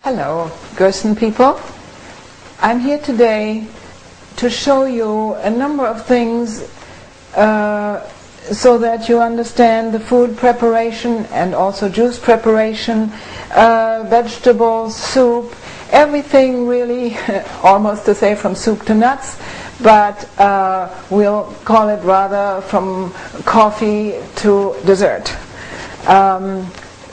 Hello, Gerson people. I'm here today to show you a number of things so that you understand the food preparation and also juice preparation, vegetables, soup, everything really, almost to say from soup to nuts, but we'll call it rather from coffee to dessert.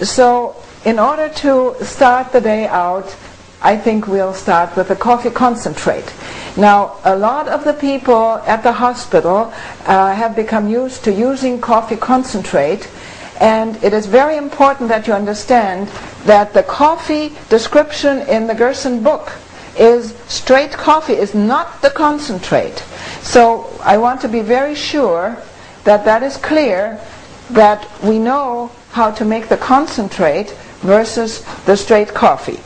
So in order to start the day out, I think we'll start with a coffee concentrate. Now, a lot of the people at the hospital have become used to using coffee concentrate, and it is very important that you understand that the coffee description in the Gerson book is straight coffee, is not the concentrate. So I want to be very sure that that is clear, that we know how to make the concentrate versus the straight coffee.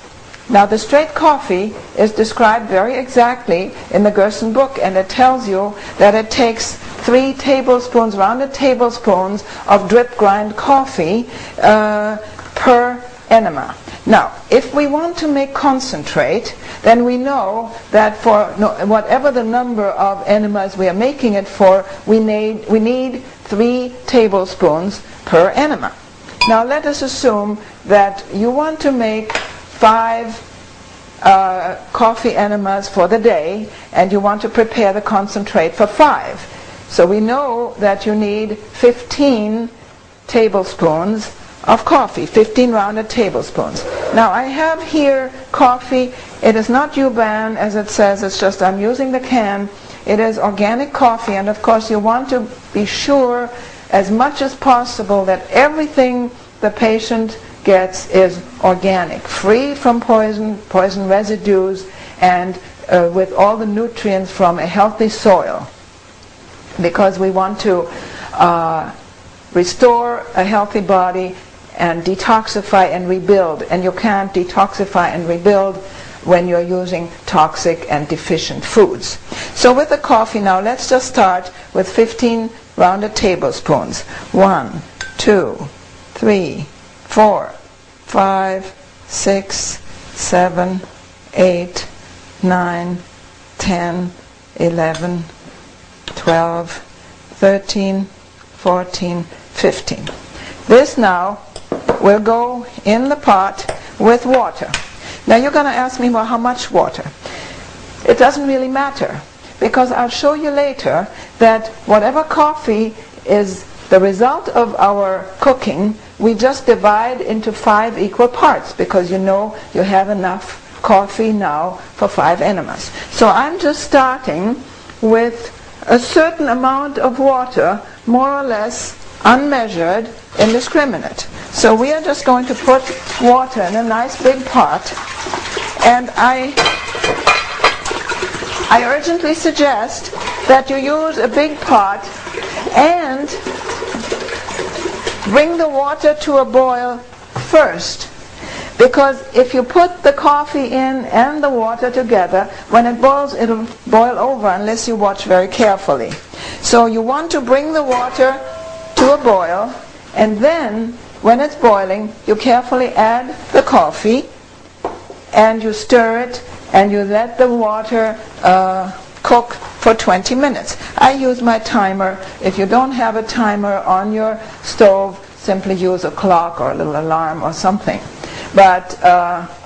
Now, the straight coffee is described very exactly in the Gerson book, and it tells you that it takes 3 tablespoons, rounded tablespoons of drip grind coffee per enema. Now, if we want to make concentrate, then we know that for whatever the number of enemas we are making it for, we need 3 tablespoons per enema. Now, let us assume that you want to make 5 coffee enemas for the day, and you want to prepare the concentrate for 5. So we know that you need 15 tablespoons of coffee, 15 rounded tablespoons. Now, I have here coffee. It is not Yuban, as it says, it's just I'm using the can. It is organic coffee, and of course you want to be sure as much as possible that everything the patient gets is organic, free from poison residues, and with all the nutrients from a healthy soil, because we want to restore a healthy body and detoxify and rebuild, and you can't detoxify and rebuild when you're using toxic and deficient foods. So with the coffee now, let's just start with 15 rounded tablespoons. 1, 2, 3, 4, 5, 6, 7, 8, 9, 10, 11, 12, 13, 14, 15. This now will go in the pot with water. Now you're going to ask me, well, how much water? It doesn't really matter, because I'll show you later that whatever coffee is the result of our cooking, we just divide into 5 equal parts, because you know you have enough coffee now for 5 enemas. So I'm just starting with a certain amount of water, more or less unmeasured, indiscriminate. So we are just going to put water in a nice big pot, and I urgently suggest that you use a big pot and bring the water to a boil first, because if you put the coffee in and the water together, when it boils, it'll boil over unless you watch very carefully. So you want to bring the water to a boil, and then when it's boiling, you carefully add the coffee, and you stir it, and you let the water cook for 20 minutes. I use my timer. If you don't have a timer on your stove, simply use a clock or a little alarm or something. But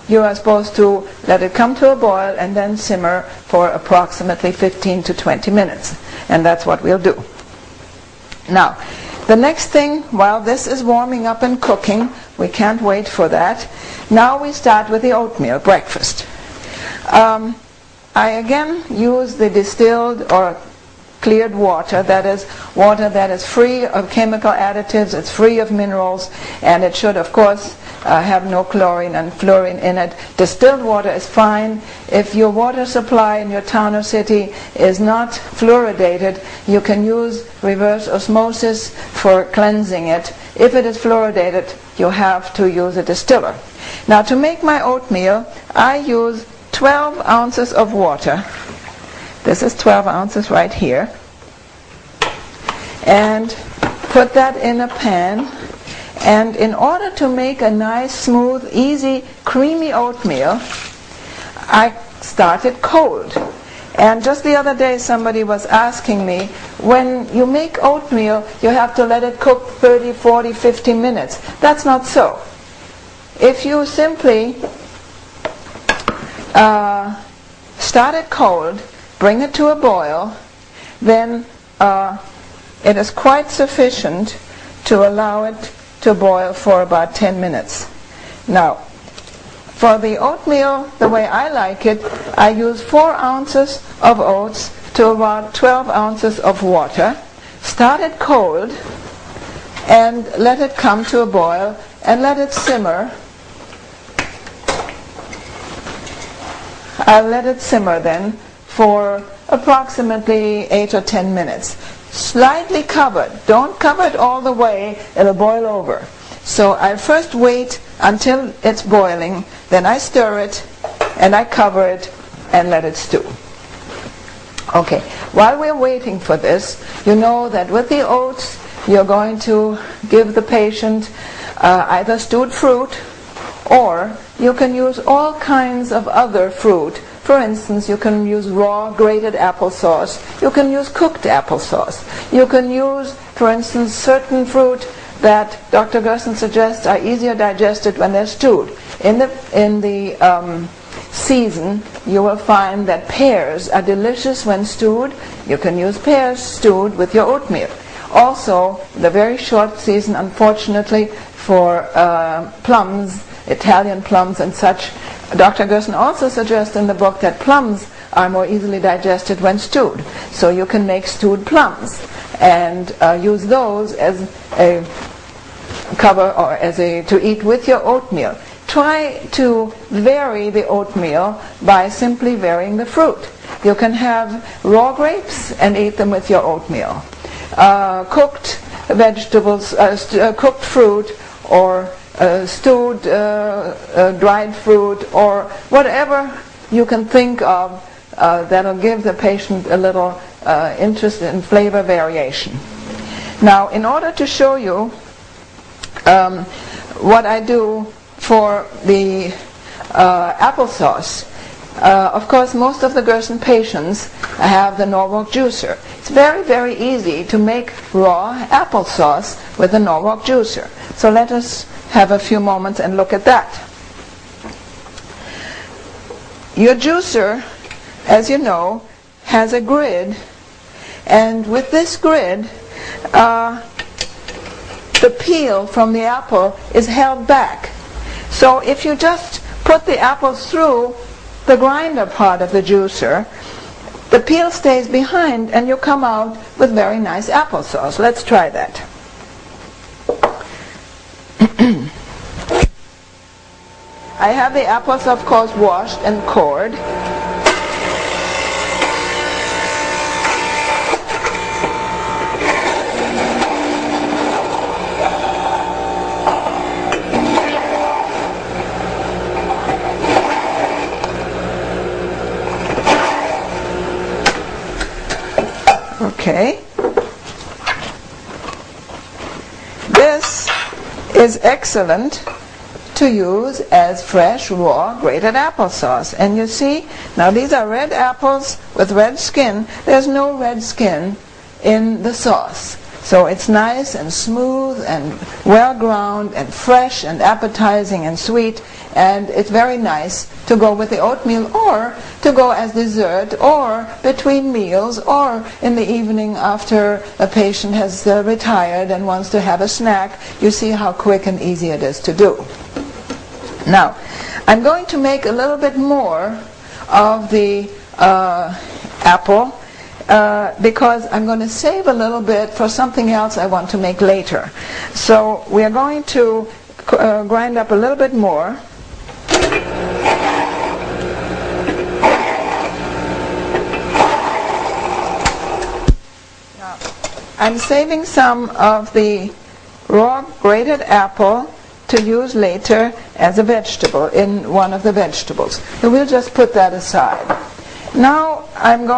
you are supposed to let it come to a boil and then simmer for approximately 15 to 20 minutes. And that's what we'll do. Now, the next thing, while this is warming up and cooking, we can't wait for that. Now we start with the oatmeal breakfast. I again use the distilled or cleared water, that is water that is free of chemical additives, it's free of minerals, and it should of course have no chlorine and fluorine in it. Distilled water is fine. If your water supply in your town or city is not fluoridated, you can use reverse osmosis for cleansing it. If it is fluoridated, you have to use a distiller. Now, to make my oatmeal, I use 12 ounces of water. This is 12 ounces right here. And put that in a pan, And in order to make a nice, smooth, easy, creamy oatmeal, I started cold. And just the other day somebody was asking me, when you make oatmeal, you have to let it cook 30, 40, 50 minutes. That's not so. If you simply start it cold, bring it to a boil, then it is quite sufficient to allow it to boil for about 10 minutes. Now, for the oatmeal, the way I like it, I use 4 ounces of oats to about 12 ounces of water. Start it cold and let it come to a boil and let it simmer. I'll let it simmer then for approximately 8 or 10 minutes. Slightly covered. Don't cover it all the way, it'll boil over. So I first wait until it's boiling, then I stir it and I cover it and let it stew. Okay, while we're waiting for this, you know that with the oats you're going to give the patient either stewed fruit, or you can use all kinds of other fruit. For instance, you can use raw grated applesauce. You can use cooked applesauce. You can use, for instance, certain fruit that Dr. Gerson suggests are easier digested when they're stewed. In the season, you will find that pears are delicious when stewed. You can use pears stewed with your oatmeal. Also, the very short season, unfortunately, for plums, Italian plums and such, Dr. Gerson also suggests in the book that plums are more easily digested when stewed. So you can make stewed plums and use those as a cover or as to eat with your oatmeal. Try to vary the oatmeal by simply varying the fruit. You can have raw grapes and eat them with your oatmeal. Cooked vegetables, cooked fruit, or stewed dried fruit, or whatever you can think of that'll give the patient a little interest in flavor variation. Now, in order to show you what I do for the applesauce, of course most of the Gerson patients have the Norwalk juicer. It's very, very easy to make raw applesauce with the Norwalk juicer. So let us have a few moments and look at that. Your juicer, as you know, has a grid, and with this grid the peel from the apple is held back. So if you just put the apples through the grinder part of the juicer, the peel stays behind and you come out with very nice applesauce. Let's try that. I have the apples, of course, washed and cored. Okay. This is excellent to use as fresh, raw, grated applesauce. And you see, now these are red apples with red skin. There's no red skin in the sauce. So it's nice and smooth and well ground and fresh and appetizing and sweet, and it's very nice to go with the oatmeal or to go as dessert or between meals or in the evening after a patient has retired and wants to have a snack. You see how quick and easy it is to do. Now, I'm going to make a little bit more of the apple because I'm going to save a little bit for something else I want to make later. So we are going to grind up a little bit more. Now, I'm saving some of the raw grated apple to use later as a vegetable in one of the vegetables. So we'll just put that aside. Now I'm going